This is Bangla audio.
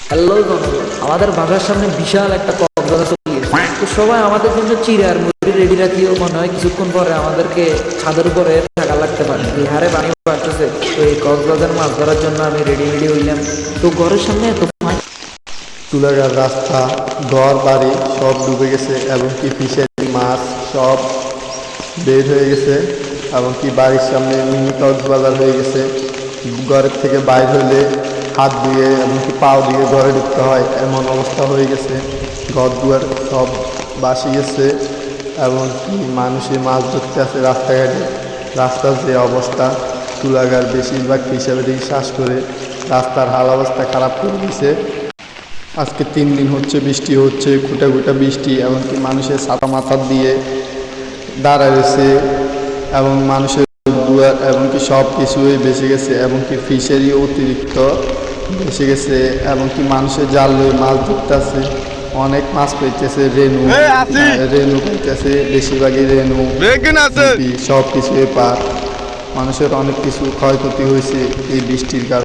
হ্যালো জনগণ, আমাদের বাসার সামনে বিশাল একটা কক্সবাজার চলে এসেছে। তো সবাই আমাদের জন্য চিড়া আর মুড়ি রেডি রাখিও, মনে হয় কিছুক্ষণ পরে আমাদেরকে ছাদের উপরে থাকা লাগতে পারে। এই হারে পানি বাড়তেছে, তো এই কক্সবাজার মাছ ধরার জন্য আমি রেডি হইলাম। তো ঘরের সামনে এত চুলাঘাট রাস্তা, ঘর বাড়ি সব ডুবে গেছে এবং কি ফিশারি মাছ সব বের হয়ে গেছে এবং কি বাড়ির সামনে মিনি কক্সবাজার হয়ে গেছে। ঘরের থেকে বাইর হলে হাত দিয়ে এবং কি পাও দিয়ে ঘরে ঢুকতে হয়, এমন অবস্থা হয়ে গেছে। ঘর দুয়ার সব বাসি গেছে এবং কি মানুষের মাছ ধরতে আছে রাস্তাঘাটে। রাস্তার যে অবস্থা, চুলাঘাট বেশিরভাগ ফিশারি শ্বাস করে রাস্তার হাল অবস্থা খারাপ করে দিয়েছে। আজকে 3 দিন হচ্ছে বৃষ্টি হচ্ছে, খুঁটা খুঁটা বৃষ্টি, এমনকি মানুষের ছাতা মাথা দিয়ে দাঁড়ায় রয়েছে এবং মানুষের দুয়ার এমনকি সব কিছুই বেঁচে গেছে এবং কি ফিশারিও অতিরিক্ত বেঁচে গেছে এবং কি মানুষের জাল লয়ে মাছ ধরতে আছে। অনেক মাছ পাইতেছে, রেনু পাইতেছে, বেশিরভাগই রেনু সব কিছুই পার। মানুষের অনেক কিছু ক্ষয়ক্ষতি হয়েছে এই বৃষ্টির কারণে।